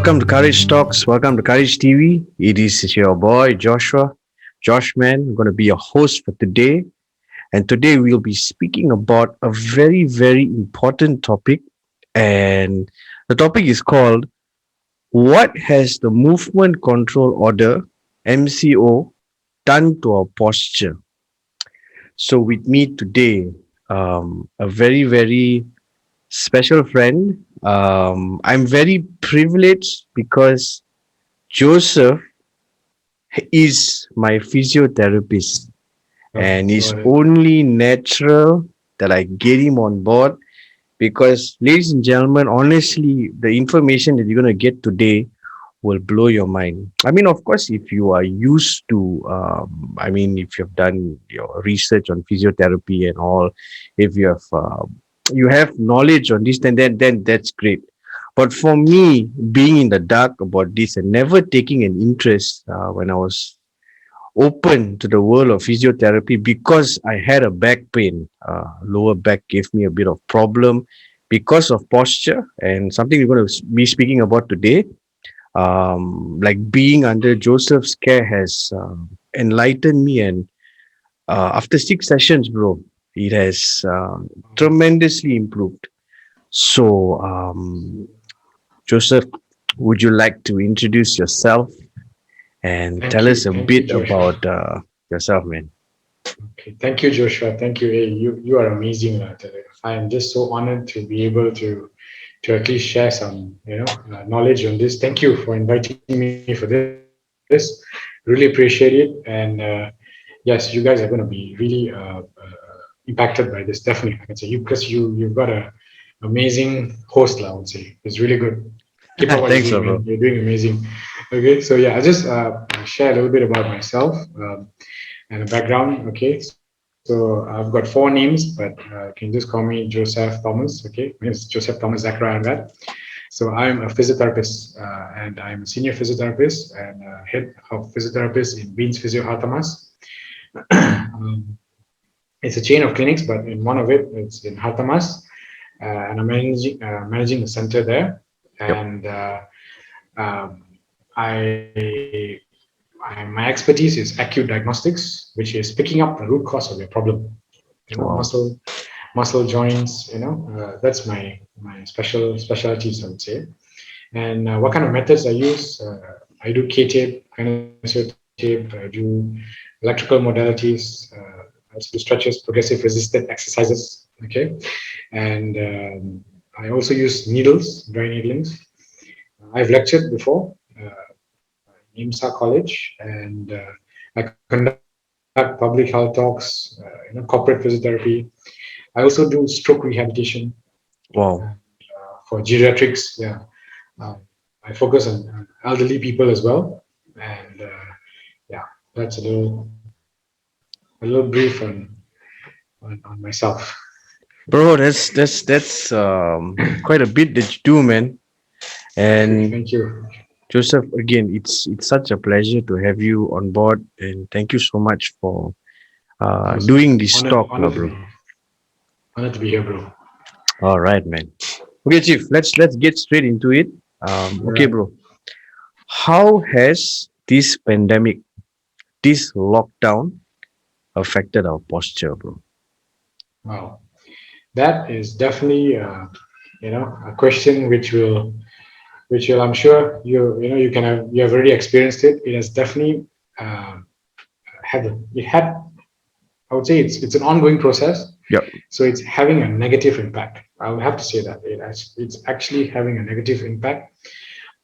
Welcome to Courage Talks. Welcome to Courage TV. It is your boy Joshua, Josh man. I'm going to be your host for today. And today we'll be speaking about a very, very important topic. And the topic is called What has the Movement Control Order, MCO, done to our posture? So, with me today, a very, very special friend. I'm very privileged because Joesef is my physiotherapist, and it's Got it. only natural that I get him on board because, ladies and gentlemen, honestly, the information that you're going to get today will blow your mind. I mean, of course, if you are used to, if you've done your research on physiotherapy and all, if you have knowledge on this, then that's great. But for me, being in the dark about this and never taking an interest when I was open to the world of physiotherapy because I had a back pain. Lower back gave me a bit of problem because of posture and something we're going to be speaking about today. Like being under Joseph's care has enlightened me, and after 6 sessions, bro, it has tremendously improved. So, Joseph, would you like to introduce yourself and tell us a Thank you, bit Joshua. about yourself, man? Okay, thank you, Joshua. Thank you. Hey, you are amazing. I am just so honored to be able to at least share some knowledge on this. Thank you for inviting me for this. Really appreciate it. And yes, you guys are going to be really impacted by this. Definitely, I can say you because you've got a amazing host. I would say it's really good. Keep up what you're Thanks, doing, man. bro. You're doing amazing. Okay, so yeah, I'll just share a little bit about myself. And a background. Okay, so I've got four names, but you can just call me Joesef Thomas. Okay, my name is Joesef Thomas Zachariah Angat. So I'm a physiotherapist, and I'm a senior physiotherapist and head of physiotherapists in Beans Physio Hartamas. um, it's a chain of clinics, but in one of it's in Hartamas, and I'm managing the center there. Yep. And um, I my expertise is acute diagnostics, which is picking up the root cause of your problem. Wow. Muscle joints. That's my specialties, I would say. And what kind of methods I use? I do K-tape, tape. I do electrical modalities. I also do stretches, progressive resistant exercises. Okay, and I also use needles, dry needlings. I've lectured before. IMSA College, and I conduct public health talks, corporate physiotherapy. I also do stroke rehabilitation Wow. for geriatrics. Yeah, um, I focus on elderly people as well, and yeah, that's a little brief on myself. Bro, that's quite a bit that you do, man. And Thank you. Joseph, again, it's such a pleasure to have you on board, and thank you so much for doing this talk, lah, bro. Honored to be here, bro. All right, man. Okay, Chief, let's get straight into it. All Okay, right. bro. How has this pandemic, this lockdown, affected our posture, bro? Wow, that is definitely a question which will I'm sure you have already experienced it. It has definitely uh, had I would say it's an ongoing process, Yep. so it's having a negative impact. I would have to say that it's actually having a negative impact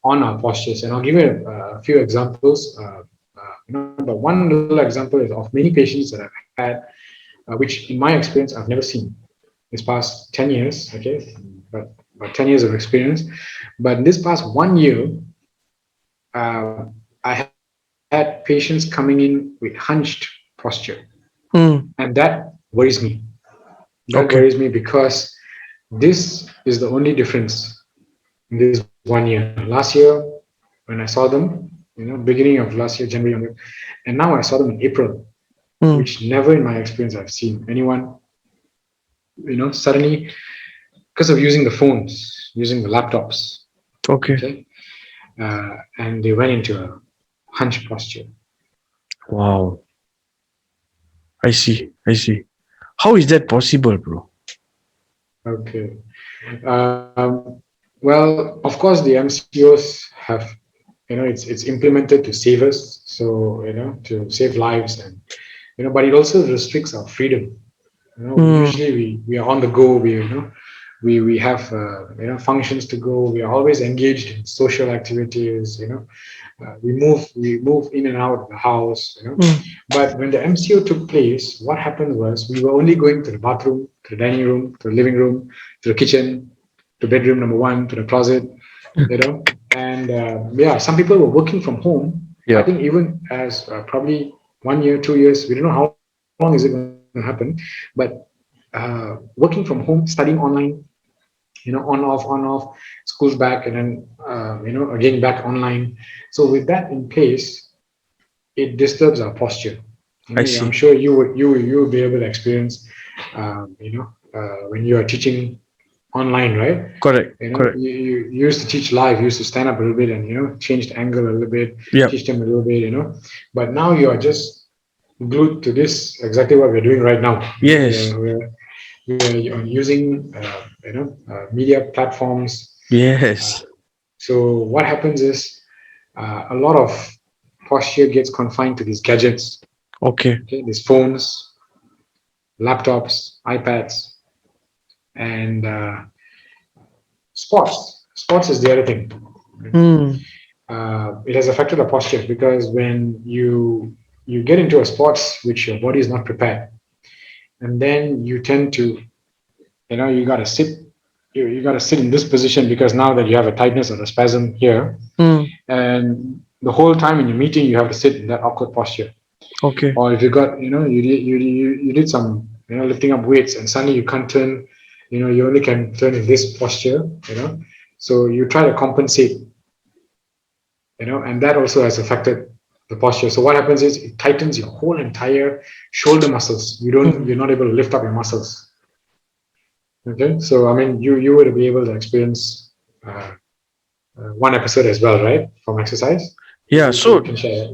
on our postures, and I'll give you a few examples. But one little example is of many patients that I've had, which in my experience I've never seen this past 10 years. Okay, but about 10 years of experience. But in this past 1 year, I had patients coming in with hunched posture, Hmm. and that worries me. That Okay. worries me because this is the only difference in this 1 year. Last year, when I saw them, beginning of last year, January, and now I saw them in April, Hmm. which never in my experience I've seen anyone, suddenly because of using the phones, using the laptops. Okay. Okay, and they went into a hunch posture. Wow. I see. I see. How is that possible, bro? Okay. Well, of course, the MCOs have, it's implemented to save us, so to save lives, and but it also restricts our freedom. Hmm. Usually we are on the go. We have functions to go. We are always engaged in social activities. We move in and out of the house. Hmm. But when the MCO took place, what happened was we were only going to the bathroom, to the dining room, to the living room, to the kitchen, to bedroom number one, to the closet. And yeah, some people were working from home. I Yeah. think even as probably 1 year, 2 years, we don't know how long is it going to happen, but working from home, studying online, on off, schools back, and then again back online. So with that in place, it disturbs our posture. I I'm see. sure you would be able to experience, when you are teaching online, right? Correct. Correct. You used to teach live, you used to stand up a little bit and change the angle a little bit, Yep. teach them a little bit, but now you are just glued to this, exactly what we're doing right now. Yes. We are using media platforms. Uh, Yes. so what happens is, a lot of posture gets confined to these gadgets, Okay. okay, these phones, laptops, iPads, and sports. Sports is the other thing. Hmm. It has affected the posture because when you get into a sports which your body is not prepared, and then you tend to, you got to sit, you got to sit in this position because now that you have a tightness or a spasm here, Hmm. and the whole time in your meeting you have to sit in that awkward posture. Okay. Or if you got, you did some, lifting up weights, and suddenly you can't turn, you only can turn in this posture, so you try to compensate, and that also has affected the posture. So what happens is it tightens your whole entire shoulder muscles. Hmm. You're not able to lift up your muscles. Okay, so I mean, you would be able to experience one episode as well, right, from exercise. Yeah. Maybe you So can share.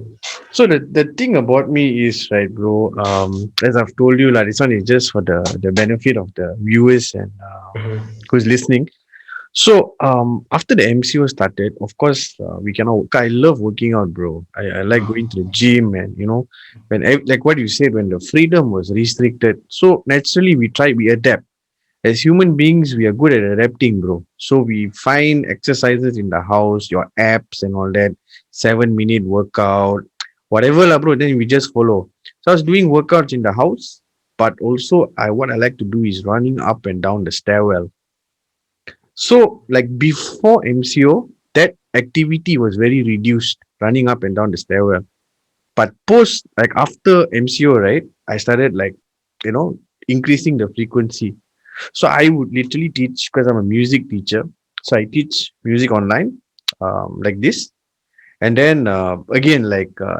so the thing about me is right, bro. As I've told you, like this one is just for the benefit of the viewers and Mhm. who's listening. So after the MCO started, of course, we cannot. I love working out, bro. I like going to the gym, and like what you said, when the freedom was restricted, so naturally we adapt. As human beings, we are good at adapting, bro. So we find exercises in the house, your apps and all that, 7 minute workout, whatever, lah, bro. Then we just follow. So I was doing workouts in the house, but also what I like to do is running up and down the stairwell. So, like before MCO, that activity was very reduced, running up and down the stairwell. But like after MCO, right, I started you know, increasing the frequency. So I would literally teach because I'm a music teacher. So I teach music online, like this, and then again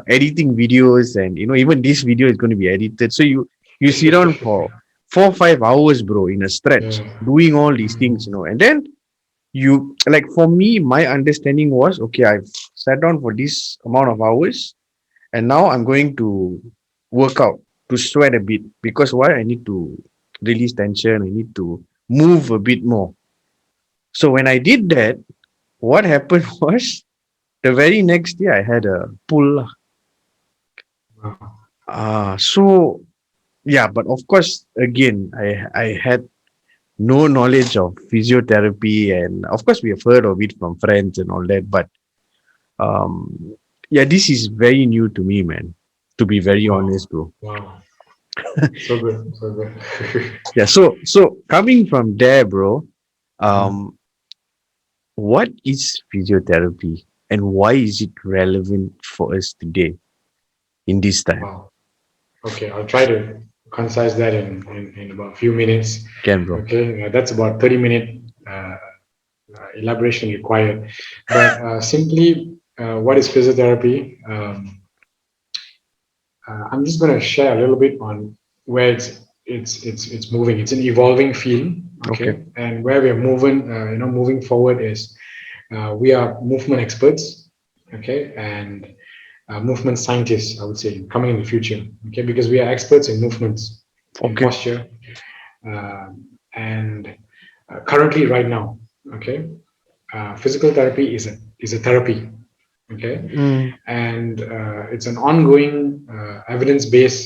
editing videos, and even this video is going to be edited. So you sit down for 4 5 hours, bro, in a stretch, Yeah. doing all these things, Mhm. and then you like for me, my understanding was okay. I've sat down for this amount of hours, and now I'm going to work out to sweat a bit because why I need to release tension. I need to move a bit more. So when I did that, what happened was the very next day I had a pull. Wow. So yeah, but of course, again, I had no knowledge of physiotherapy, and of course, we have heard of it from friends and all that. But yeah, this is very new to me, man. To be very Wow. honest, bro. Wow. So good. So good. Yeah. So coming from there, bro. Um, what is physiotherapy, and why is it relevant for us today in this time? Wow. Okay, I'll try to concise that in about a few minutes. Can, bro? Okay, that's about 30-minute elaboration required. But simply, what is physiotherapy? I'm just going to share a little bit on where it's moving. It's an evolving field, Okay. okay, and where we're moving, moving forward is We are movement experts, okay, and movement scientists, I would say, coming in the future, okay, because we are experts in movements, in Okay. posture, and currently, right now, okay, physical therapy is a therapy, okay, Mm. and it's an ongoing evidence-based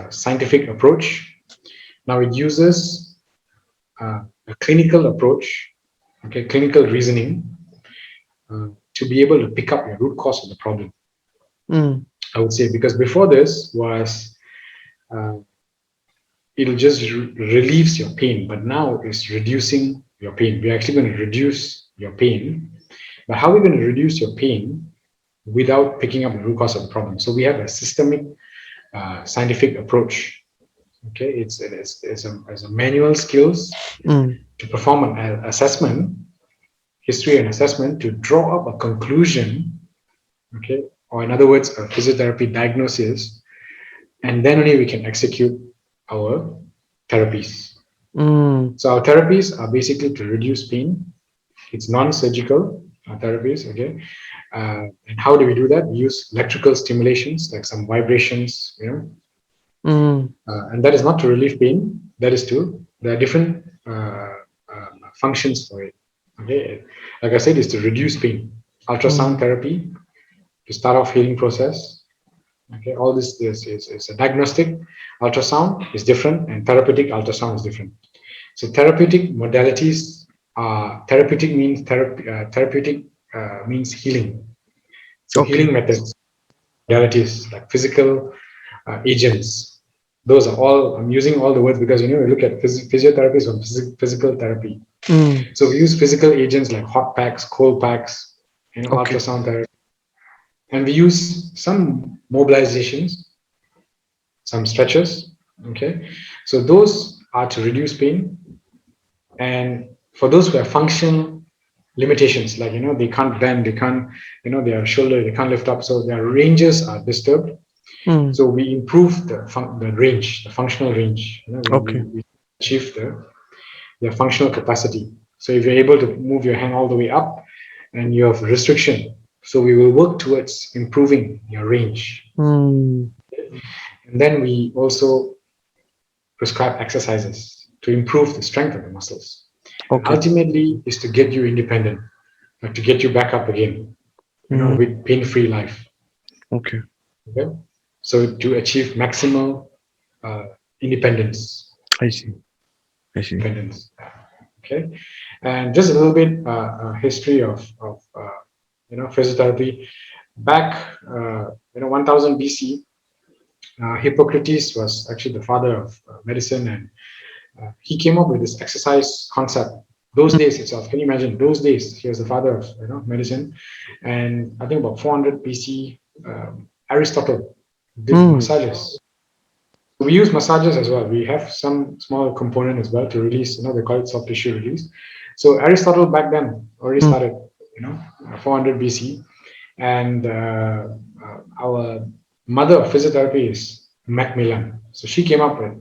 scientific approach. Now it uses a clinical approach, okay, clinical reasoning, to be able to pick up the root cause of the problem. Mm. I would say, because before this was uh, it'll just relieves your pain, but now it's reducing your pain. We're actually going to reduce your pain, but how are we going to reduce your pain without picking up the root cause of the problem? So we have a systemic scientific approach. Okay, it's a manual skills Mm. to perform an assessment, history and assessment, to draw up a conclusion. Okay, or in other words, a physiotherapy diagnosis, and then only we can execute our therapies. Mm. So our therapies are basically to reduce pain. It's non-surgical therapies. Okay, and how do we do that? We use electrical stimulations, like some vibrations, Mm. and that is not to relieve pain. That is to there are different functions for it. Okay, like I said, is to reduce pain. Ultrasound Mm. therapy to start off healing process. Okay, all this is a diagnostic ultrasound is different, and therapeutic ultrasound is different. So therapeutic modalities therapeutic means therapeutic means healing. So Okay. healing methods, modalities like physical agents. Those are all, I'm using all the words because we look at physiotherapy is from physical therapy. Mm. So we use physical agents like hot packs, cold packs, Okay. ultrasound therapy, and we use some mobilizations, some stretches. Okay, so those are to reduce pain, and for those who have functional limitations, like they can't bend, they can't, their shoulder, they can't lift up, so their ranges are disturbed. Mm. So we improve the range, the functional range. Okay. We achieve their functional capacity. So if you're able to move your hand all the way up and you have restriction, so we will work towards improving your range. Mm. And then we also prescribe exercises to improve the strength of the muscles. And Okay. ultimately is to get you independent, like to get you back up again, Mm. with pain-free life. Okay. Okay. So to achieve maximal uh, independence, I see. I see. independence. Okay. And just a little bit history of physiotherapy. Back 1000 BC, Hippocrates was actually the father of medicine, and he came up with this exercise concept. Those days itself, can you imagine? Those days, he was the father of medicine, and I think about 400 BC, Aristotle did Mm. massages. We use massages as well. We have some small component as well to release. They call it soft tissue release. So Aristotle back then already Mm. started. 400 BC, and our mother of physiotherapy is Macmillan. So she came up with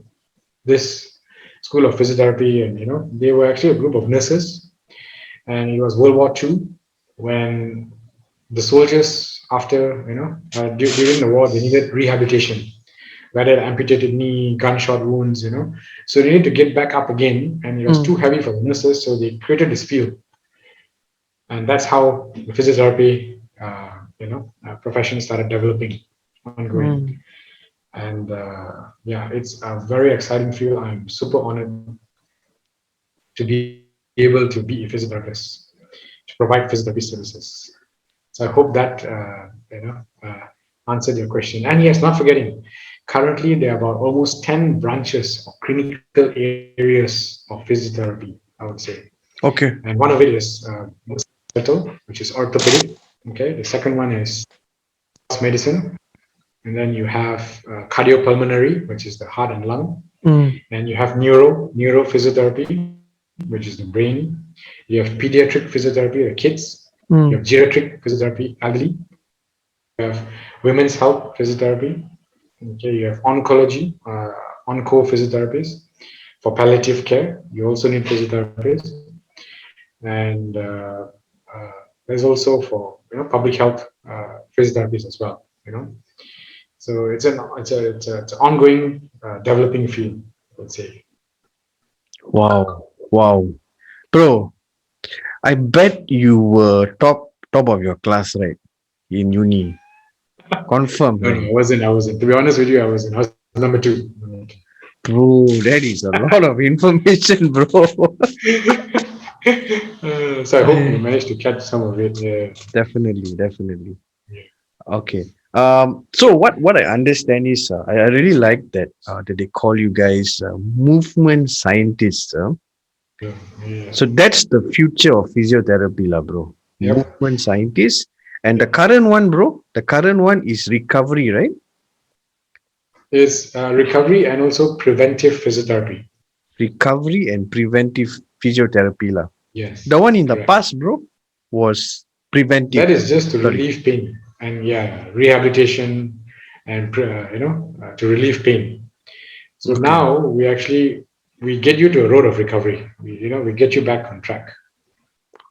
this school of physiotherapy, and they were actually a group of nurses, and it was World War II when the soldiers, after during the war, they needed rehabilitation, whether amputated knee, gunshot wounds, so they need to get back up again, and it was Mm. too heavy for the nurses, so they created this field, and that's how the physiotherapy profession started developing, ongoing. Mm. And yeah, it's a very exciting field. I'm super honored to be able to be a physiotherapist, to provide physiotherapy services. So I hope that answered your question. And yes, not forgetting, currently there are about almost 10 branches or clinical areas of physiotherapy, I would say. And one Okay. of it is musculoskeletal, which is orthopedic. Okay, the second one is medicine, and then you have cardiopulmonary, which is the heart and lung. Mm. Then you have neurophysiotherapy, which is the brain. You have pediatric physiotherapy, the kids. You have Mm. geriatric physiotherapy, elderly. You have women's health physiotherapy. Okay, you have oncology, onco physiotherapists. For palliative care, you also need physiotherapists. And There's also for public health physiotherapists as well. So it's an ongoing developing field, let's say. Wow. Wow. Bro, I bet you were top of your class, right? In uni. Confirm, No, no, I man. wasn't. I wasn't. To be honest with you, I wasn't. I was number two. Number two. Bro, that is a lot of information, bro. So I hope you managed to catch some of it. Yeah. Definitely, definitely. Yeah. Okay. So what I understand is I really like that they call you guys movement scientists. Yeah. Yeah. So that's the future of physiotherapy, lah, bro. Yep. Movement scientists. And the Yep. current one, bro, the current one is recovery, right? Is recovery and also preventive physiotherapy. Recovery and preventive physiotherapy, lah. The Yes. one in the Correct. past, bro, was preventive. That is just to Sorry. relieve pain and rehabilitation and to relieve pain. So Okay. now we get you to a road of recovery. We get you back on track.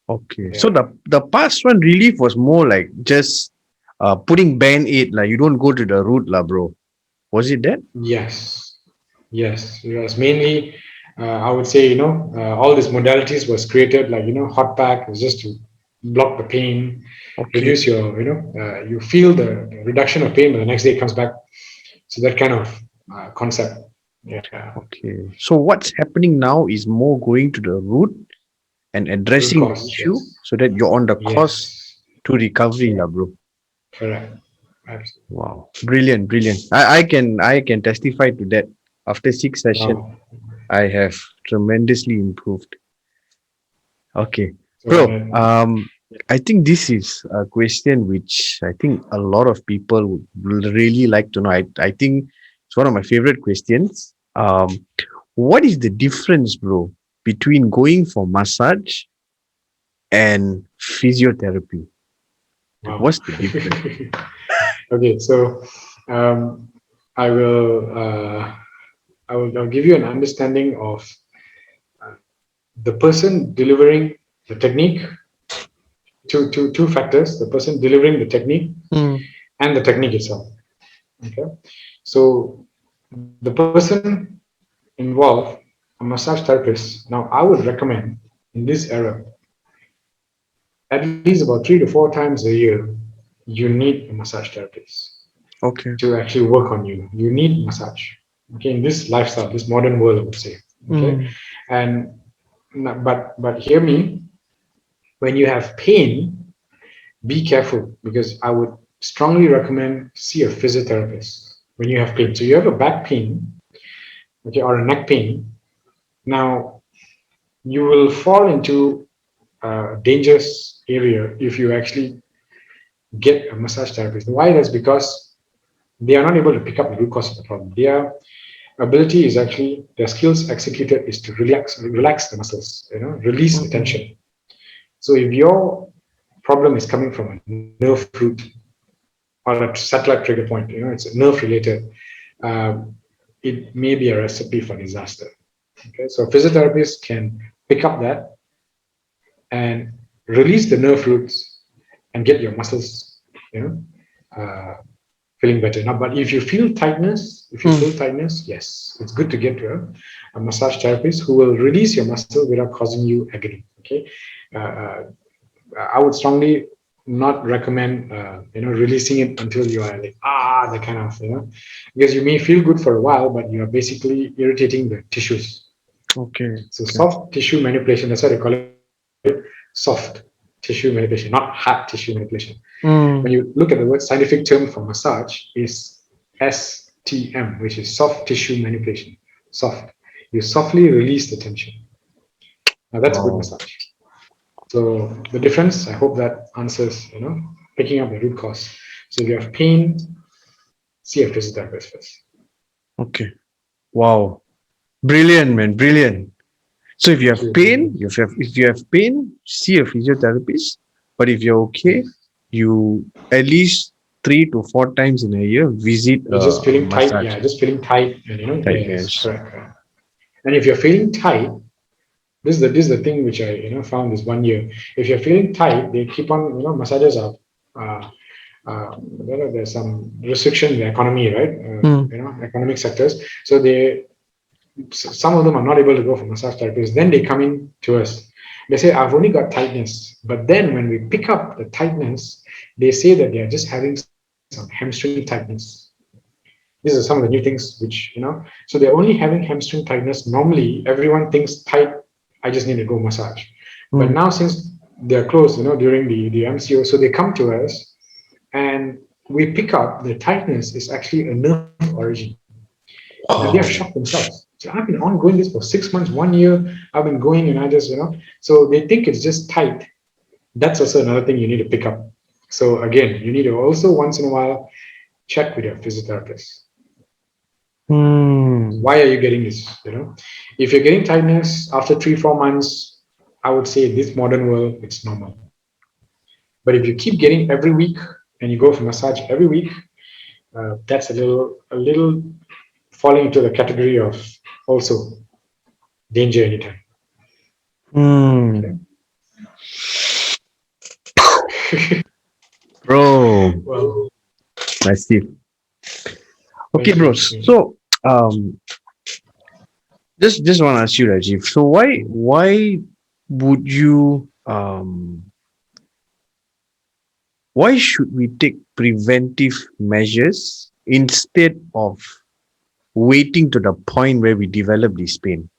Okay. So Yeah. the past one relief was more like just putting band-aid, like you don't go to the root, lah, bro. Was it that? Yes. Yes. Yes. Mainly, I would say all these modalities was created like hot pack was just to block the pain, Okay. reduce your you feel the reduction of pain, but the next day it comes back. So that kind of concept. Yeah. Okay. So what's happening now is more going to the root and Root addressing the cause. issue Yes. so that you're on the course Yes. to recovery, lah, bro. Correct. Absolutely. Wow. Brilliant, brilliant. I can testify to that. After 6 sessions, Wow. I have tremendously improved. Okay. So Bro, that, I think this is a question which I think a lot of people would really like to know. I think it's one of my favorite questions. What is the difference, bro, between going for massage and physiotherapy? Like, wow. what's the difference? Okay. So um, I will. I'll give you an understanding of uh, the person delivering the technique. Two factors: the person delivering the technique Mm, and the technique itself. Okay. So the person involved, a massage therapist. Now, I would recommend in this era, at least about 3 to 4 times a year, you need a massage therapist okay. to actually work on you. You need massage. Okay, in this lifestyle, this modern world, I would say. Okay, Mm, and but hear me. When you have pain, be careful because I would strongly recommend see a physiotherapist when you have pain. So you have a back pain, okay, or a neck pain. Now you will fall into a dangerous area if you actually get a massage therapist. Why? That's because they are not able to pick up the root cause of the problem. Their ability is actually their skills executed is to relax the muscles, release the mm, tension. So if your problem is coming from a nerve root or a satellite trigger point, it's nerve related, um, it may be a recipe for disaster. Okay, so physiotherapists can pick up that and release the nerve roots and get your muscles, you know, uh, feeling better. Now, but if you feel mm. tightness, yes, it's good to get to a massage therapist who will release your muscle without causing you agony. Okay, uh, I would strongly not recommend releasing it until you are like the kind of because you may feel good for a while, but you are basically irritating the tissues. Okay, So okay. soft tissue manipulation, that's why they call it soft tissue manipulation, not hard tissue manipulation. When you Mm, look at the word scientific term for massage is STM, which is soft tissue manipulation. Soft. You softly release the tension. Now that's a good wow. massage. So the difference, I hope that answers, picking up the root cause. So if you have pain, see a physiotherapist first. Okay. Wow. Brilliant, man. Brilliant. So if you Thank have you. Thank pain, you. if you have pain, see a physiotherapist. But if you're okay, Yes. you at least 3 to 4 times in a year visit You're just a feeling tight. massage Yeah, just feeling tight. And yes, tightness. correct. And if you're feeling tight, This is the thing which I found this 1 year. If you're feeling tight, they keep on massages are uh, there's some restriction in the economy, right? Mm. Economic sectors. So some of them are not able to go for massage therapists. Then they come in to us. They say, I've only got tightness. But then when we pick up the tightness, they say that they are just having some hamstring tightness. These are some of the new things so they're only having hamstring tightness. Normally, everyone thinks tight, I just need to go massage. But Mm. now, since they're closed, during the MCO, so they come to us and we pick up the tightness is actually a nerve origin. And they are shocked Wow. themselves. So I've been ongoing this for 6 months, 1 year. I've been going and I just. So they think it's just tight. That's also another thing you need to pick up. So again, you need to also once in a while check with your physiotherapist. Hmm. Why are you getting this? If you're getting tightness after 3, 4 months, I would say this modern world, it's normal. But if you keep getting every week and you go for massage every week, that's a little falling into the category of also danger anytime. Okay. Hmm. Bro, Well, I see. Okay, thank bro. you. So, um, just want to ask you, Rajiv. So, why would you why should we take preventive measures instead of waiting to the point where we develop this pain?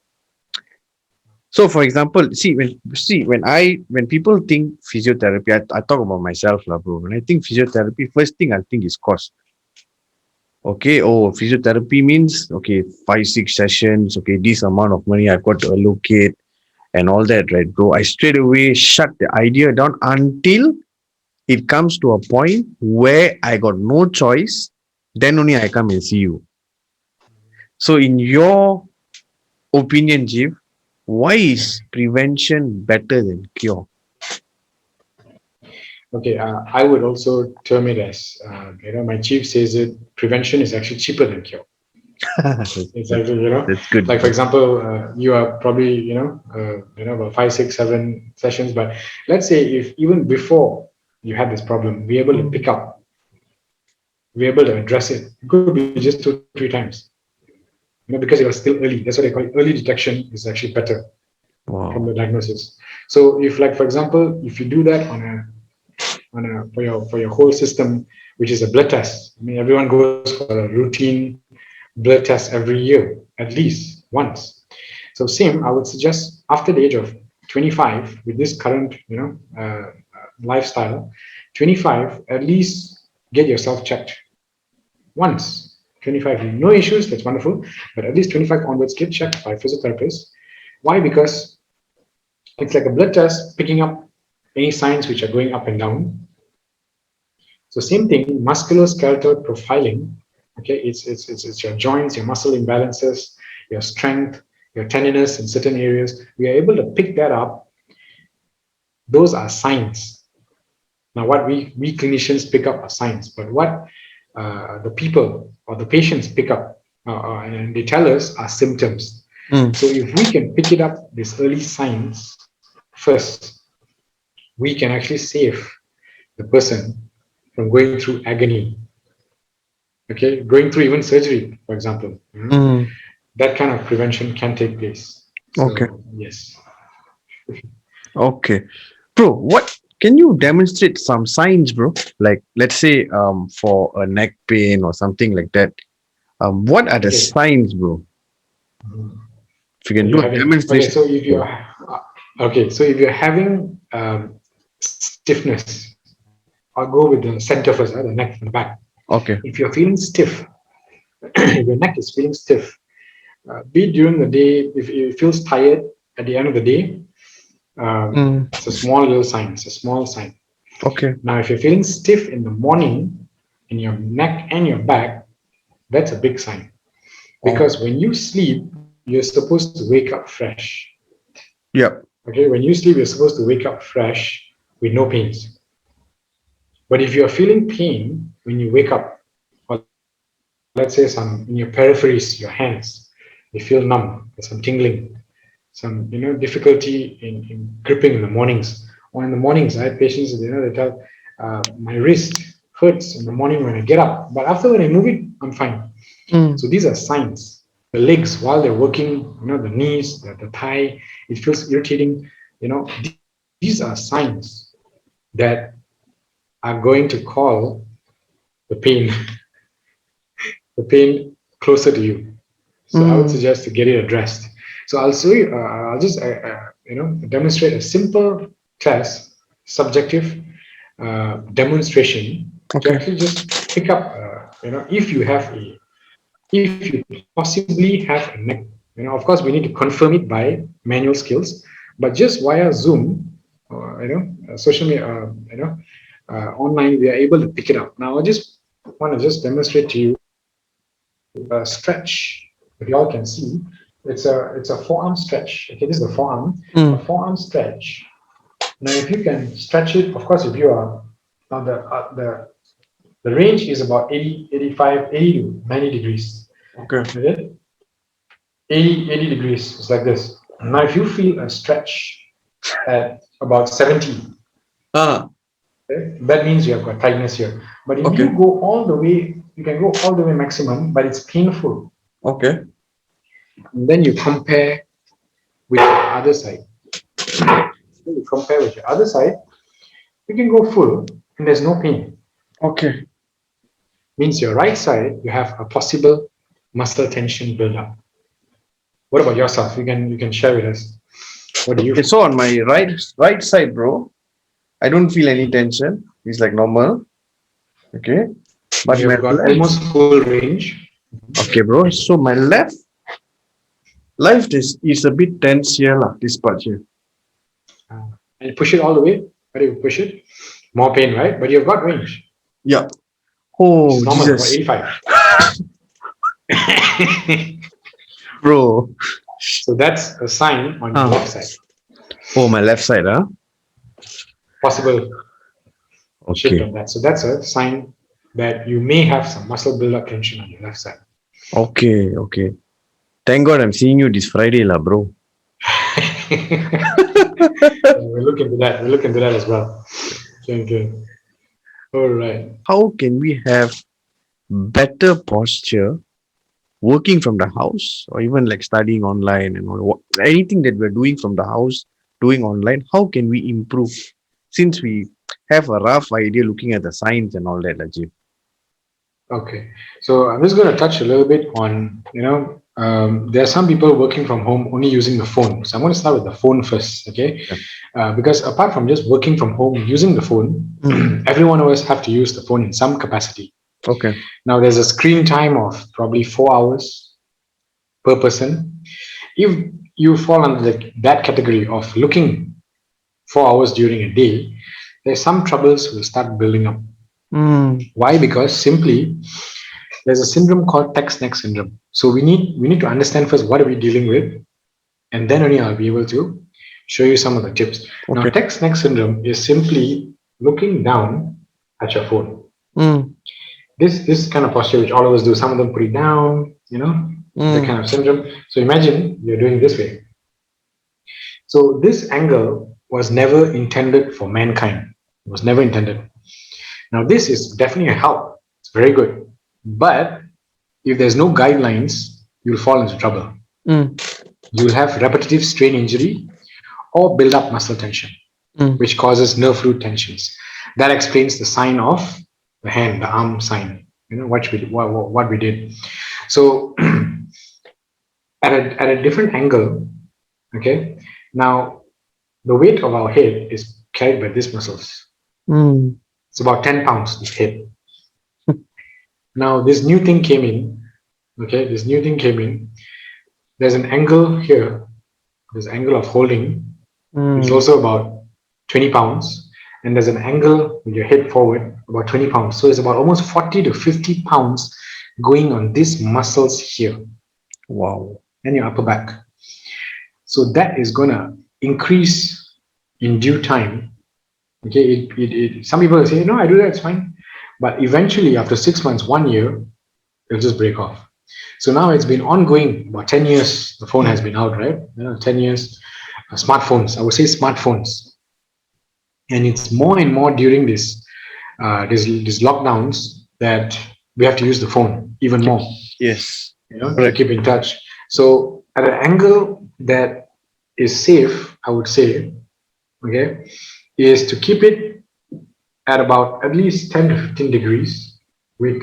So, for example, when people think physiotherapy, I talk about myself, lah, bro. When I think physiotherapy, first thing I think is cost. Okay, oh, physiotherapy means okay, 5, 6 sessions. Okay, this amount of money I've got to allocate and all that, right, bro? I straight away shut the idea down until it comes to a point where I got no choice. Then only I come and see you. So, in your opinion, Jeev, why is prevention better than cure? Okay, I would also term it as, my chief says it, prevention is actually cheaper than cure. that's, It's that's, actually, that's good. like for example, you are probably, about 5, 6, 7 sessions, but let's say if even before you had this problem, we're able to pick up, we're able to address it. It could be just 2, 3 times, because it was still early. That's what they call it. Early detection is actually better from the Wow. diagnosis. So if, like for example, if you do that for your whole system, which is a blood test. I mean, everyone goes for a routine blood test every year, at least once. So same, I would suggest after the age of 25, with this current, lifestyle, 25, at least get yourself checked once. 25, no issues, that's wonderful. But at least 25 onwards, get checked by physiotherapists. Why? Because it's like a blood test picking up any signs which are going up and down. So same thing, musculoskeletal profiling. Okay, it's your joints, your muscle imbalances, your strength, your tenderness in certain areas. We are able to pick that up. Those are signs. Now, what we clinicians pick up are signs, but what the people or the patients pick up and they tell us are symptoms. Mm. So if we can pick it up, these early signs first, we can actually save the person from going through agony, okay, going through even surgery, for example. Mm. That kind of prevention can take place. Okay. So yes. Okay. Bro, what can you demonstrate some signs, bro? Like let's say for a neck pain or something like that. What are the Okay. signs, bro? If you can do You're a having okay. demonstration. So if you're okay, so if you're having stiffness, I'll go with the center first, the neck and the back. Okay. If you're feeling stiff, if your neck is feeling stiff, be it during the day, if it feels tired at the end of the day, Mm. it's a small little sign. It's a small sign. Okay. Now, if you're feeling stiff in the morning in your neck and your back, that's a big sign. Oh. Because when you sleep, you're supposed to wake up fresh. Yep. Okay, when you sleep, you're supposed to wake up fresh with no pains. But if you're feeling pain when you wake up, or let's say some in your peripheries, your hands, they feel numb, there's some tingling. So difficulty in gripping in the mornings. Or in the mornings, I had patients, they tell, my wrist hurts in the morning when I get up, but after when I move it, I'm fine. Mm. So these are signs. The legs, while they're working, the knees, the thigh, it feels irritating. These are signs that are going to call the pain, the pain closer to you. So I would Mm. suggest to get it addressed. So I'll show you. I'll just demonstrate a simple test, subjective demonstration to Okay. actually just pick up. If you have if you possibly have a neck. Of course, we need to confirm it by manual skills, but just via Zoom, or social media, online, we are able to pick it up. Now, I just want to just demonstrate to you a stretch. If you all can see, it's a forearm stretch. Okay, this is the forearm, a forearm Mm. stretch. Now, if you can stretch it, of course, if you are now the range is about 80, 85, 80 to 90 degrees. Okay. Okay, 80 degrees. It's like this. Now, if you feel a stretch at about 70, Ah. okay, that means you have got tightness here. But if you Okay. go all the way, you can go all the way maximum, but it's painful. Okay. And then you compare with the other side. Then you compare with your other side, you can go full and there's no pain. Okay. Means your right side, you have a possible muscle tension buildup. What about yourself? You can share with us. What do you Okay. feel? So on my right side, bro, I don't feel any tension. It's like normal. Okay. But my You've got left. almost full range. Okay, bro. So my left is a bit tense here, lah. This part here. And you push it all the way. How do you push it? More pain, right? But you've got range, Yeah. which Oh is normal, about Jesus, 85. bro. So that's a sign on your Ah. left side. Oh, my left side, huh? Possible shift Okay. of that. So that's a sign that you may have some muscle buildup tension on your left side. Okay. Okay. Thank God I'm seeing you this Friday, lah, bro. We'll look into that. We'll look into that as well. Thank you. All right. How can we have better posture working from the house or even like studying online and all anything that we're doing from the house doing online, how can we improve since we have a rough idea looking at the signs and all that, Ajib? Okay, so I'm just going to touch a little bit on, there are some people working from home only using the phone. So I'm going to start with the phone first, okay? Yeah. Because apart from just working from home using the phone, Mm. every one of us have to use the phone in some capacity. Okay. Now, there's a screen time of probably 4 hours per person. If you fall under that category of looking 4 hours during a day, there's some troubles will start building up. Mm. Why? Because simply there's a syndrome called text neck syndrome. So we need to understand first what are we dealing with, and then only I'll be able to show you some of the tips. Now, Okay. text neck syndrome is simply looking down at your phone. Mm. This kind of posture, which all of us do, some of them put it down, the Mm. kind of syndrome. So imagine you're doing this way. So this angle was never intended for mankind. It was never intended. Now, this is definitely a help. It's very good. But if there's no guidelines, you'll fall into trouble. Mm. You'll have repetitive strain injury or build up muscle tension, Mm. which causes nerve root tensions. That explains the sign of the hand, the arm sign, what we did. So at a different angle, okay, now the weight of our head is carried by these muscles. Mm. It's about 10 pounds, this head. Now, this new thing came in, okay, this new thing came in. There's an angle here, this angle of holding, which is Mm. also about 20 pounds. And there's an angle with your head forward, about 20 pounds. So it's about almost 40 to 50 pounds going on these muscles here Wow. and your upper back. So that is going to increase in due time. Okay, some people say, no, I do that, it's fine. But eventually, after 6 months, 1 year, it'll just break off. So now it's been ongoing about 10 years. The phone has been out, right? 10 years. Smartphones, I would say smartphones. And it's more and more during these lockdowns that we have to use the phone even more, Yes. to Correct. keep in touch. So at an angle that is safe, I would say, okay, is to keep it at about at least 10 to 15 degrees with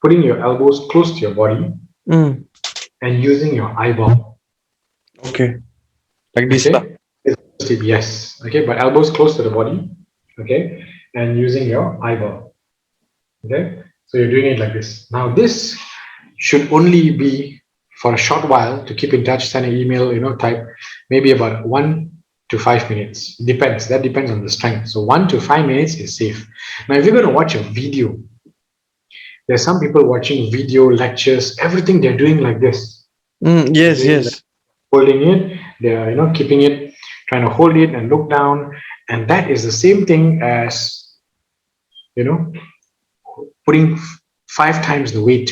putting your elbows close to your body Mm. and using your eyeball. Okay. Like this lah. Okay, yes. Okay, but elbows close to the body. Okay, and using your eyeball. Okay, so you're doing it like this. Now this should only be for a short while to keep in touch, send an email, type, maybe about 1 to 5 minutes. Depends. That depends on the strength. So 1 to 5 minutes is safe. Now, if you're going to watch a video, there's some people watching video lectures, everything they're doing like this. Mm. They're Yes. doing like Yes. holding it, they're keeping it, trying to hold it and look down. And that is the same thing as you know putting 5 times the weight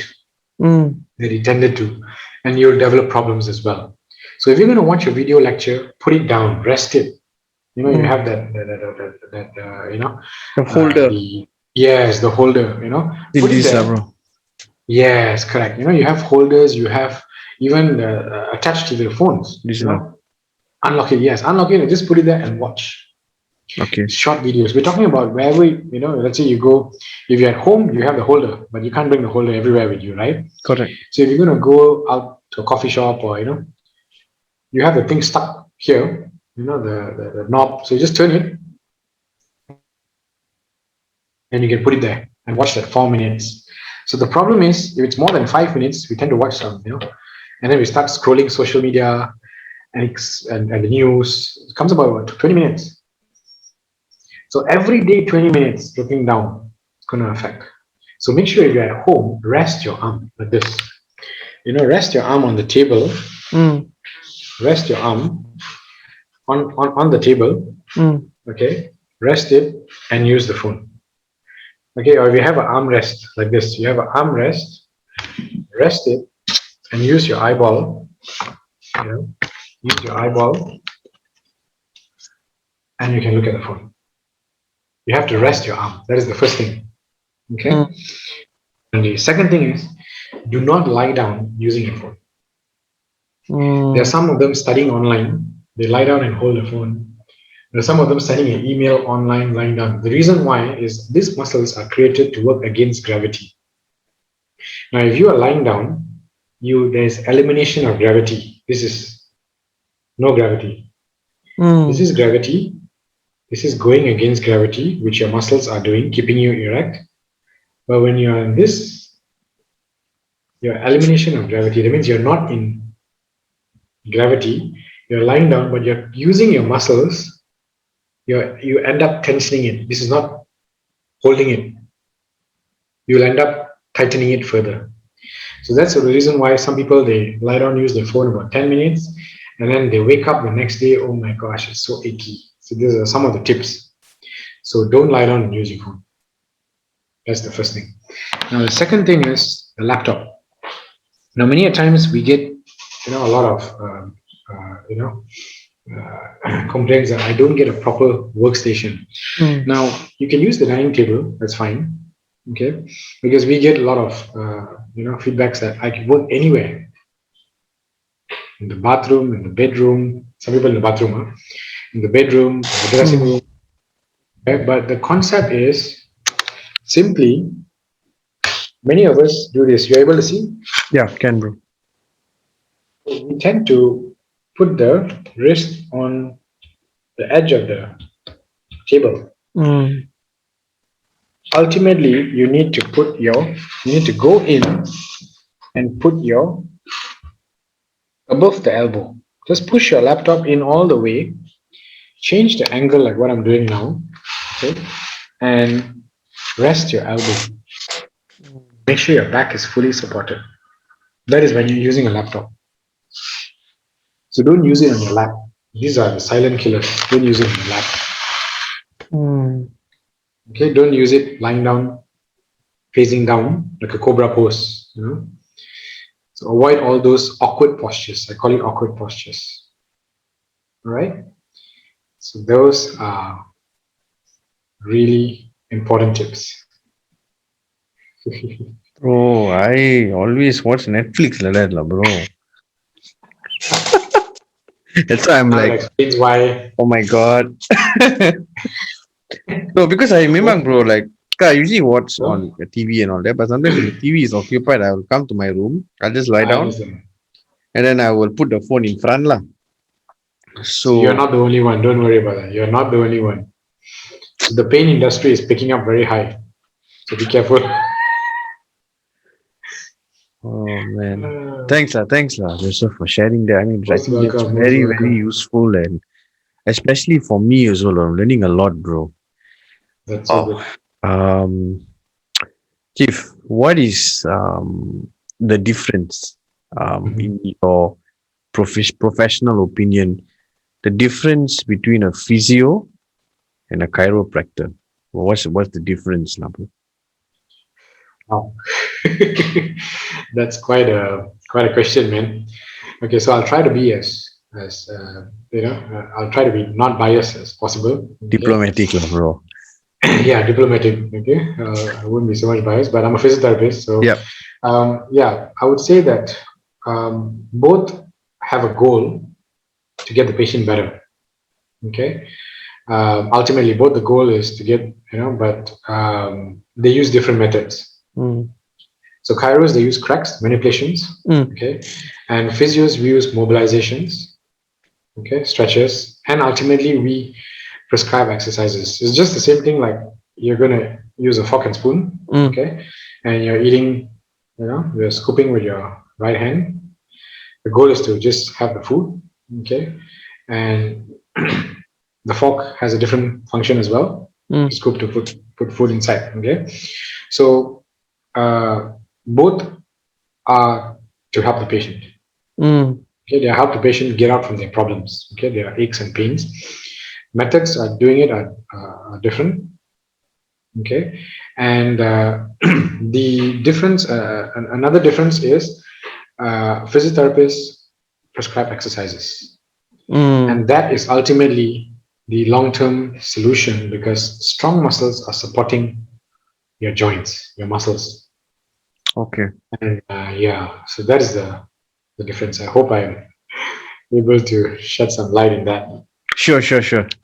Mm. that intended to, and you'll develop problems as well. So if you're going to watch a video lecture, put it down, rest it. You Mm. have that The holder. the yes, the holder. In Put it this lah, there. bro. Yes, correct. You have holders. You have even attached to the phones. This lah. Unlock it. Yes, unlock it and just put it there and watch Okay. short videos. We're talking about wherever, let's say you go, if you're at home, you have the holder, but you can't bring the holder everywhere with you, right? Correct. So if you're going to go out to a coffee shop or, you have the thing stuck here, the knob. So you just turn it and you can put it there and watch that 4 minutes. So the problem is, if it's more than 5 minutes, we tend to watch some, and then we start scrolling social media and the news. It comes about 20 minutes. So every day, 20 minutes looking down, it's going to affect. So make sure if you're at home, rest your arm like this. Rest your arm on the table. Mm. Rest your arm on the table. Mm. Okay. Rest it and use the phone. Okay. Or if you have an armrest like this, you have an armrest, rest it and use your eyeball. Use your eyeball and you can look at the phone. You have to rest your arm. That is the first thing. Okay. Mm. And the second thing is, do not lie down using your phone. There are Mm. some of them studying online. They lie down and hold the phone. There are some of them sending an email online, lying down. The reason why is these muscles are created to work against gravity. Now, if you are lying down, there's elimination of gravity. This is no gravity. This Mm. is gravity. This is going against gravity, which your muscles are doing, keeping you erect. But when you're in this, your elimination of gravity, that means you're not in gravity, you're lying down, but you're using your muscles, you end up tensioning it. This is not holding it. You'll end up tightening it further. So that's the reason why some people, they lie down, use their phone about 10 minutes, and then they wake up the next day, oh my gosh, it's so achy. So these are some of the tips. So don't lie down and use your phone. That's the first thing. Now the second thing is the laptop. Now many a times we get a lot of complaints that I don't get a proper workstation. Mm. Now you can use the dining table. That's fine. Okay, because we get a lot of feedbacks that I can work anywhere, in the bathroom, in the bedroom. Some people in the bathroom, in the bedroom, the dressing Mm. room. Okay? But the concept is simply, many of us do this. You're able to see. Yeah, can bro. We tend to put the wrist on the edge of the table. Mm. Ultimately, you need to go in and put your above the elbow. Just push your laptop in all the way, change the angle like what I'm doing now, okay, and rest your elbow. Make sure your back is fully supported. That is when you're using a laptop. So don't use it on your lap. These are the silent killers. Don't use it on your lap. Mm. Okay, don't use it lying down, facing down like a cobra pose. So avoid all those awkward postures. I call it awkward postures. All right. So those are really important tips. Bro, I always watch Netflix like that, lah, bro. That's why I'm Now it like, explains why. oh my god. No, because I remember, What? bro, like, I usually watch No, on the TV and all that, but sometimes when the TV is occupied, I will come to my room, I'll just lie I down, understand. and then I will put the phone in front, lah. So you're So, not the only one. Don't worry about that. You're not the only one. So the pain industry is picking up very high. So be careful. oh man. Thanks, lah, Joseph, for sharing that. I mean, I Most think that's welcome. Most very, very welcome. useful, and especially for me as well. I'm learning a lot, bro. That's so Oh, good. um, Chief, what is the difference Mhm. in your professional opinion? The difference between a physio and a chiropractor. What's the difference, now, bro? Wow. That's quite a question, man. Okay, so I'll try to be as I'll try to be not biased as possible. Okay, Diplomatic, lah, bro. yeah, diplomatic. Okay, I wouldn't be so much biased, but I'm a physiotherapist, so Yep. yeah, I would say that both have a goal to get the patient better. Okay, ultimately, both the goal is to get but they use different methods. Mm. So chiros they use cracks, manipulations, Mm. okay, and physios we use mobilizations, okay, stretches, and ultimately we prescribe exercises. It's just the same thing like you're gonna use a fork and spoon, Mm. okay, and you're eating, you're scooping with your right hand. The goal is to just have the food, okay, and the fork has a different function as well to Mm. scoop to put food inside, okay. So uh, both are to help the patient. Mm. Okay, they help the patient get out from their problems. Okay, their aches and pains. Methods are doing it are different. Okay, and the difference, another difference is physiotherapists prescribe exercises, Mm. and that is ultimately the long-term solution because strong muscles are supporting your joints, your muscles, Okay. and yeah, so that is the difference. I hope I'm able to shed some light in that. Sure.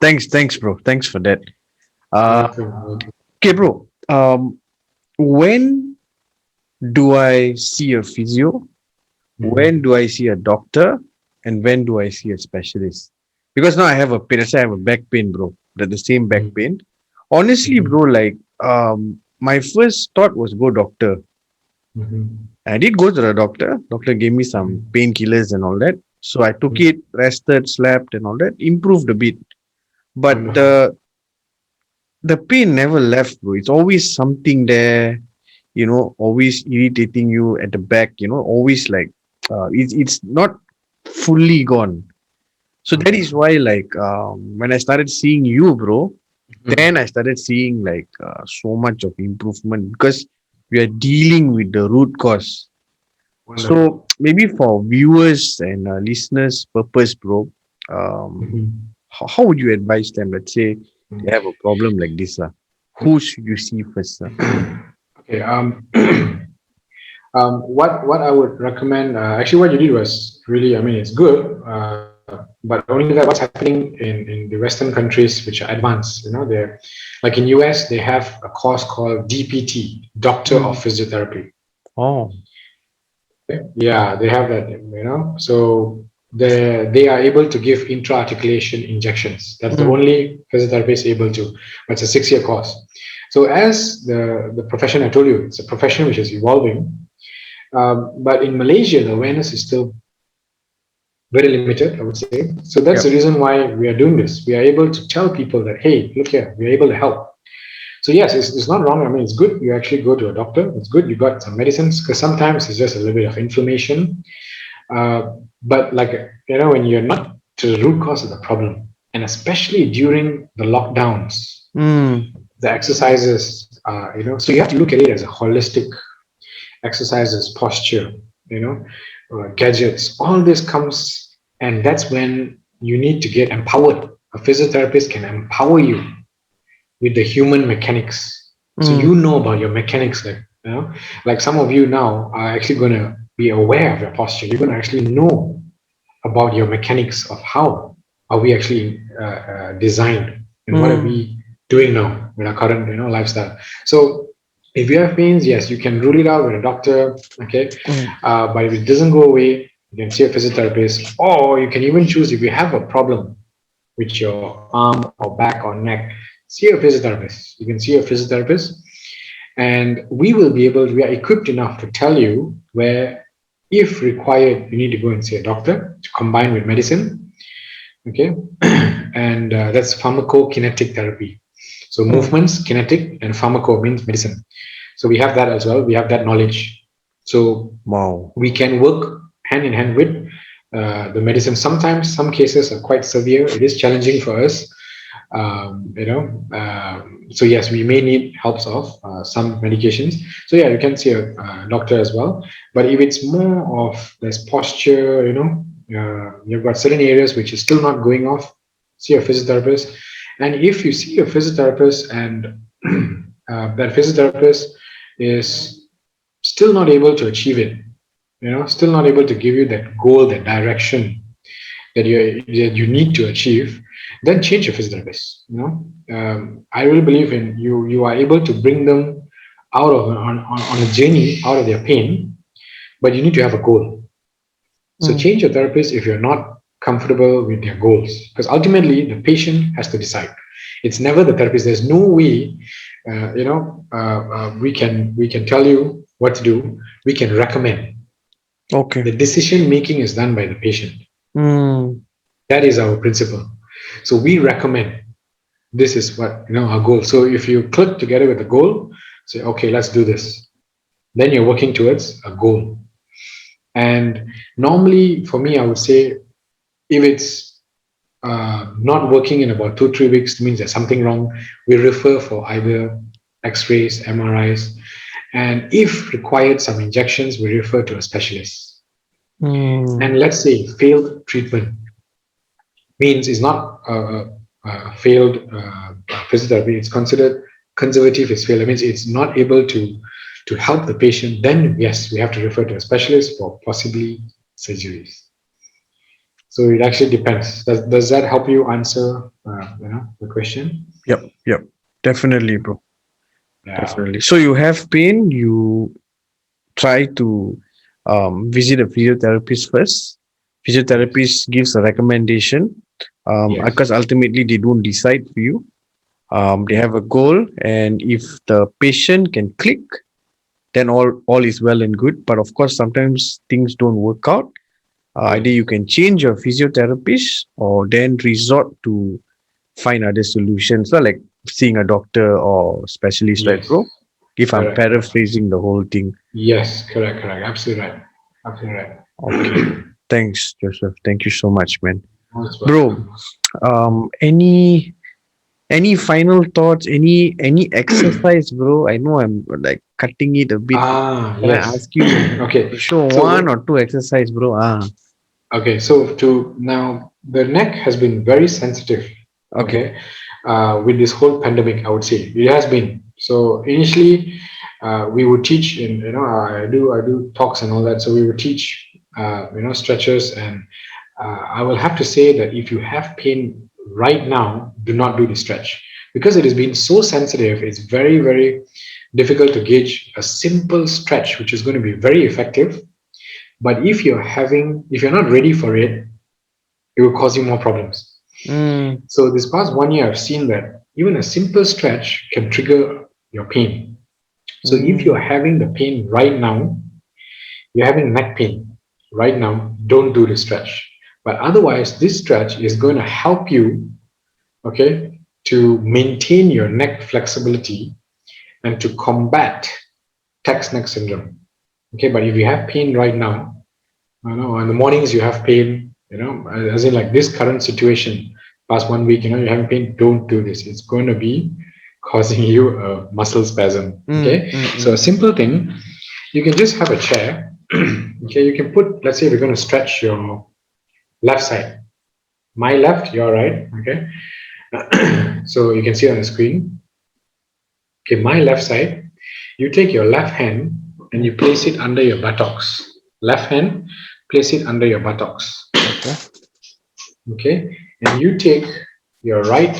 Thanks, bro. Thanks for that. Uh, Welcome, welcome. okay, bro. When do I see a physio? When Mhm. do I see a doctor? And when do I see a specialist? Because now I have a pain. Let's say I have a back pain, bro. The same back Mhm. pain. Honestly, Mhm. bro, like my first thought was go doctor. Mhm. I did go to the doctor. Doctor gave me some Mhm. painkillers and all that. So I took Mhm. it, rested, slept, and all that. Improved a bit. Oh But no. the pain never left, bro. It's always something there, always irritating you at the back, always like it's not fully gone. So that is Okay. why, like, when I started seeing you, bro, then Mhm. I started seeing like so much of improvement because we are dealing with the root cause. Wonderful. So maybe for viewers and listeners' purpose, bro, Mhm. how would you advise them? Let's say Mhm. they have a problem like this, who should you see first, sir? Okay. What I would recommend, actually, what you did was really, I mean, it's good, but only that what's happening in the Western countries, which are advanced, they're like in US, they have a course called DPT, Doctor of Mm. Physiotherapy. Oh, Okay. Yeah, they have that, So they are able to give intra-articulation injections. That's the mm. only physiotherapy is able to. But it's a 6-year course. So as the profession, I told you, it's a profession which is evolving. But in Malaysia, the awareness is still very limited, I would say. So that's the Yep. reason why we are doing this. We are able to tell people that, hey, look here, we are able to help. So yes, it's not wrong. I mean, it's good. You actually go to a doctor. It's good. You got some medicines because sometimes it's just a little bit of inflammation. But like when you're not to the root cause of the problem, and especially during the lockdowns, Mm. the exercises, so you have to look at it as a holistic exercises, posture, gadgets. All this comes, and that's when you need to get empowered. A physiotherapist can empower you with the human mechanics. So Mm. you know about your mechanics, like some of you now are actually going to be aware of your posture. You're going to actually know about your mechanics of how are we actually designed and what are Mm. we doing now with our current lifestyle. So if you have pains, yes, you can rule it out with a doctor, okay, Mm. but if it doesn't go away, you can see a physiotherapist, or you can even choose if you have a problem with your arm or back or neck, see a physiotherapist. You can see a physiotherapist, and we are equipped enough to tell you where, if required, you need to go and see a doctor to combine with medicine. Okay, and that's pharmacokinetic therapy. So Mm. movements, kinetic, and pharmaco means medicine. So we have that as well. We have that knowledge. So Wow. we can work hand in hand with the medicine. Sometimes some cases are quite severe. It is challenging for us. So yes, we may need helps of some medications. So yeah, you can see a doctor as well. But if it's more of this posture, you've got certain areas which is still not going off, see a physiotherapist. And if you see a physiotherapist and that physiotherapist is still not able to achieve it, still not able to give you that goal, that direction that you need to achieve, then change your physiotherapist. I really believe in you. You are able to bring them out of on a journey out of their pain, but you need to have a goal. So Mm. change your therapist if you're not comfortable with their goals, because ultimately the patient has to decide. It's never the therapist. There's no way, we can tell you what to do. We can recommend. Okay. The decision making is done by the patient. Mm. That is our principle. So we recommend, this is what our goal. So if you click together with a goal, say, okay, let's do this. Then you're working towards a goal. And normally, for me, I would say, if it's not working in about 2-3 weeks, means there's something wrong. We refer for either X-rays, MRIs, and if required, some injections, we refer to a specialist. Mm. And let's say failed treatment means it's not failed physiotherapy. It's considered conservative. It's failed. It means it's not able to help the patient. Then yes, we have to refer to a specialist for possibly surgeries. So it actually depends. Does that help you answer the question? Yep. Yep. Definitely, bro. Yeah. Definitely. So you have pain, you try to visit a physiotherapist first. Yes. Physiotherapist gives a recommendation Yes. because ultimately they don't decide for you. They Yeah. have a goal, and if the patient can click, then all is well and good. But of course, sometimes things don't work out. Either Yes. you can change your physiotherapist or then resort to find other solutions, like seeing a doctor or specialist, right, Yes. bro? If I'm Correct. Correct. paraphrasing the whole thing. Yes. Correct. Correct. Absolutely right. Absolutely right. Okay. Thanks, Joseph. Thank you so much, man. Most Bro, welcome. any final thoughts? Any exercise, bro? I know I'm like cutting it a bit. Can I Yes. ask you Okay. to show one So or two exercise, bro? okay. So to now, the neck has been very sensitive. Okay. Okay, with this whole pandemic, I would say it has been. So initially, we would teach in I do talks and all that. So we would teach stretches, and I will have to say that if you have pain right now, do not do the stretch, because it has been so sensitive. It's very very difficult to gauge a simple stretch, which is going to be very effective. But if you're not ready for it, it will cause you more problems. Mm, So this past 1 year, I've seen that even a simple stretch can trigger your pain. So if you're mm, having the pain right now, you're having neck pain right now, don't do the stretch. But otherwise, this stretch is going to help you, okay, to maintain your neck flexibility and to combat text neck syndrome. Okay, but if you have pain right now, in the mornings you have pain, as in like this current situation, past 1 week, you're having pain, don't do this. It's going to be causing you a muscle spasm. mm, Okay. mm, So a mm. simple thing, you can just have a chair. Okay, you can put, let's say we're going to stretch your left side. My left, your right. Okay. So you can see on the screen. Okay, my left side. You take your left hand and you place it under your buttocks. Left hand, place it under your buttocks. Okay. Okay, and you take your right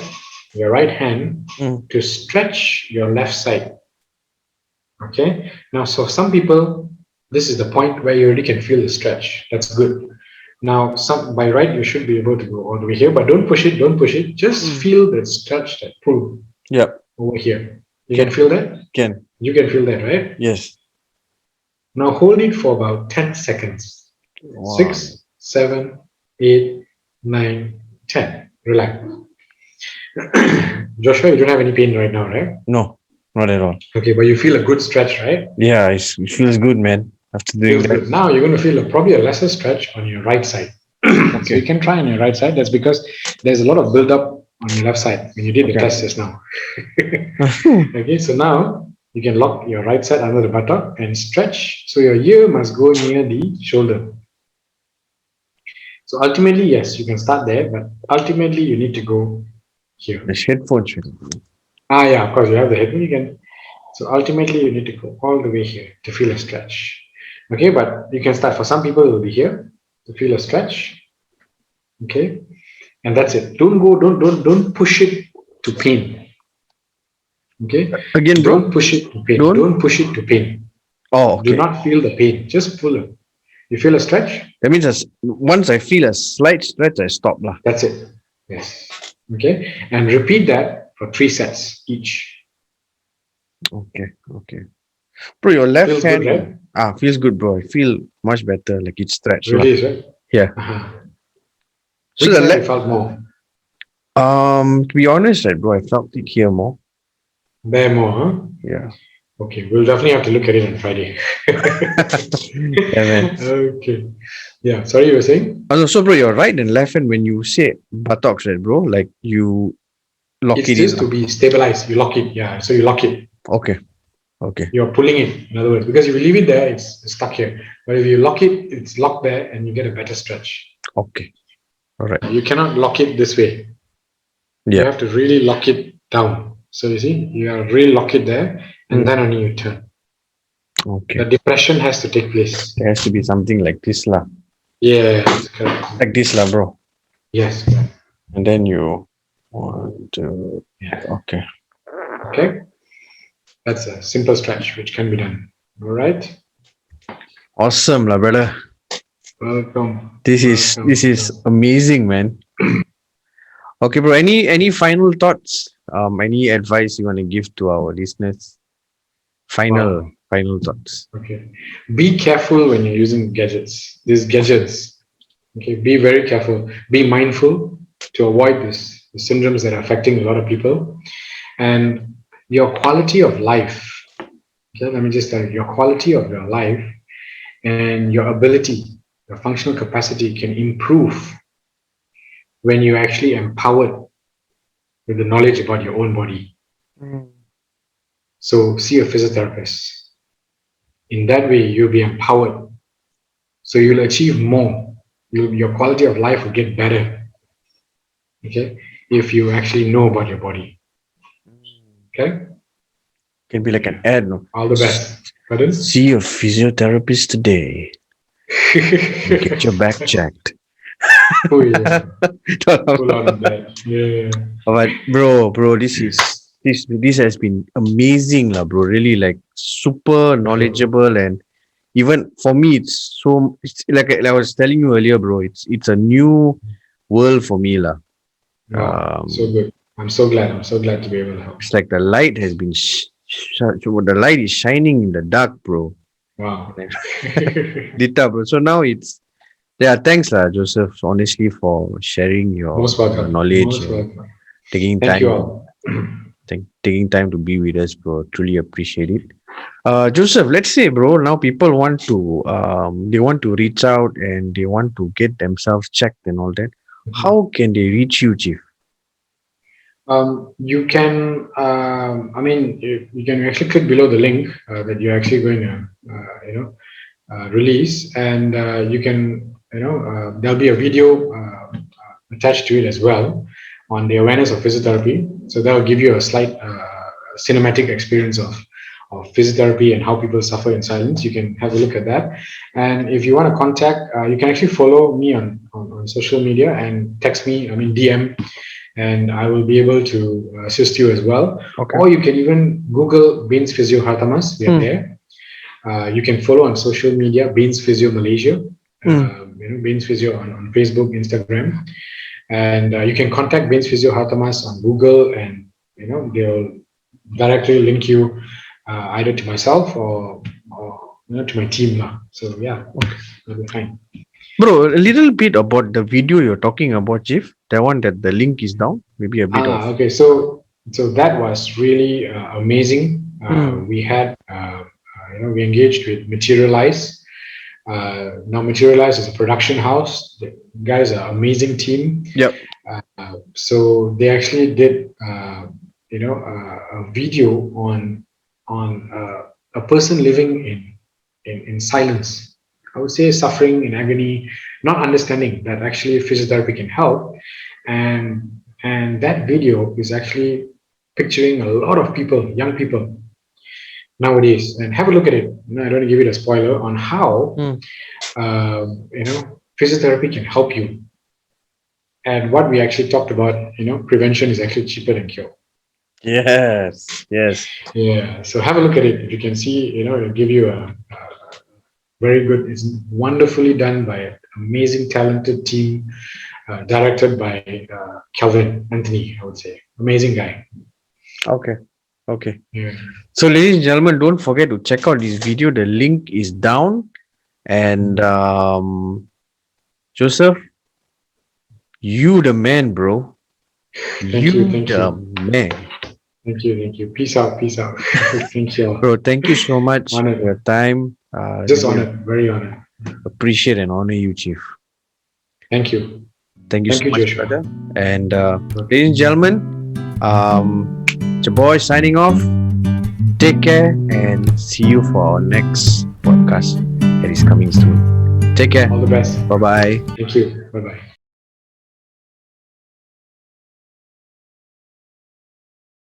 hand Mm. to stretch your left side. Okay, now so some people, this is the point where you already can feel the stretch. That's good. Now, some by right you should be able to go all the way here, but don't push it. Don't push it. Just Mm. feel that stretch, that pull Yep. over here. You can Can feel that. can. You can feel that, right? Yes. Now hold it for about 10 seconds. Wow. 6, 7, 8, 9, 10. Relax. Joshua, you don't have any pain right now, right? No, not at all. Okay, but you feel a good stretch, right? Yeah, it feels good, man. After doing Feels that. good. Now you're going to feel probably a lesser stretch on your right side. So you Okay. can try on your right side. That's because there's a lot of buildup on your left side when you did the Okay. test just now. Okay, so now you can lock your right side under the buttock and stretch. So your ear must go near the shoulder. So ultimately, yes, you can start there, but ultimately you need to go here. The headphone should. Ah, yeah, of course, you have the headphone. You can. So ultimately, you need to go all the way here to feel a stretch. Okay, but you can start. For some people, it will be here to feel a stretch. Okay, and that's it. Don't push it to pain. Okay, Again, bro. don't push it to pain. Don't. Don't push it to pain. Oh, Do okay. not feel the pain. Just pull it. You feel a stretch. That means once I feel a slight stretch, I stop lah. That's it. Yes. Okay, and repeat that for 3 sets each. Okay. Okay. Bro, your left Feels good, hand right? feels good, bro. I feel much better, like it's stretched lah. Release, right? Yeah. Uh-huh. So Which the side you left. felt more? To be honest, right, bro, I felt it here more. There more, huh? Yeah. Okay, we'll definitely have to look at it on Friday. Yeah, man. Okay. Yeah, sorry you were saying? Also, so bro, your right and left hand when you say buttocks, right, bro, like you lock It's it in just lah. to be stabilized. You lock it. Yeah, so you lock it. Okay. Okay. You're pulling it, in other words, because if you leave it there, it's stuck here. But if you lock it, it's locked there and you get a better stretch. Okay. All right. You cannot lock it this way. You Yeah. have to really lock it down. So you see, you have to really lock it there and Mm. then only you turn. The Okay. depression has to take place. There has to be something like this lah. Yes, correct. Like this lah, bro. Yes, correct. And then you 1, 2. Yeah. Okay. Okay. That's a simple stretch which can be done. All right. Awesome lah, brother. Welcome. This is Welcome. amazing, man. Okay, bro. Any final thoughts? Any advice you want to give to our listeners? Wow. Final thoughts. Okay. Be careful when you're using gadgets. These gadgets. Okay. Be very careful. Be mindful to avoid the syndromes that are affecting a lot of people. And your quality of life. Okay, let me just tell you, your quality of your life and your ability, your functional capacity can improve when you're actually empowered with the knowledge about your own body. So see a physiotherapist. In that way, you'll be empowered. So you'll achieve more. Your quality of life will get better. Okay, if you actually know about your body. Okay. Can be like an ad, no? All the best. Pardon? See a physiotherapist today. Get your back checked. Oh yeah. Full on that. Yeah. But bro, this has been amazing, lah, bro. Really, like super knowledgeable, and even for me, it's like I was telling you earlier, bro. It's a new world for me, lah. Wow. So good. I'm so glad. I'm so glad to be able to help. It's like the light has been the light is shining in the dark, bro. Wow. Lit up, bro. So now it's yeah. Thanks, lah, Joseph. Honestly, for sharing your Most welcome. knowledge Most and welcome. taking Thank you time. all. Taking time to be with us, bro. Truly appreciate it. Joseph, let's say, bro, now people want to they want to reach out and they want to get themselves checked and all that. How can they reach you, Chief? You can, I mean, you can actually click below the link that you're actually going to, release, and you can, there'll be a video attached to it as well on the awareness of physiotherapy. So that will give you a slight cinematic experience of physiotherapy and how people suffer in silence. You can have a look at that. And if you want to contact, you can actually follow me on social media and text me, DM, and I will be able to assist you as well. Okay. Or you can even Google Beans Physio Hartamas. We are there. You can follow on social media, Beans Physio Malaysia, Beans Physio on Facebook, Instagram, and you can contact Beans Physio Hartamas on Google, and they'll directly link you either to myself or to my team now. So yeah, that'll be fine. Bro, a little bit about the video you're talking about, Chief. The one that the link is down. Maybe a bit of. Okay. So that was really amazing. We had, we engaged with Materialize. Now Materialize is a production house. The guys are amazing team. Yep. So they actually did, a video on a person living in silence. I would say suffering in agony, not understanding that actually physiotherapy can help, and that video is actually picturing a lot of people, young people nowadays, and have a look at it. I don't want to give it a spoiler on how physiotherapy can help you, and what we actually talked about. Prevention is actually cheaper than cure. Yes. Yeah. So have a look at it. If you can see, it'll give you a very good. It's wonderfully done by an amazing, talented team, directed by Calvin Anthony. I would say amazing guy. Okay. Yeah. So, ladies and gentlemen, don't forget to check out this video. The link is down. And Joesef, you the man, bro. Thank you. Man. Thank you. Peace out. Thank you. Bro, thank you so much Honored. for your time. Just really honored, very honored. appreciate and honor you, Chief. Thank you. Thank you Thank so you, much, Joshua. brother. And ladies and gentlemen, it's your boy signing off. Take care and see you for our next podcast that is coming soon. Take care. All the best. Bye bye. Thank you. Bye bye.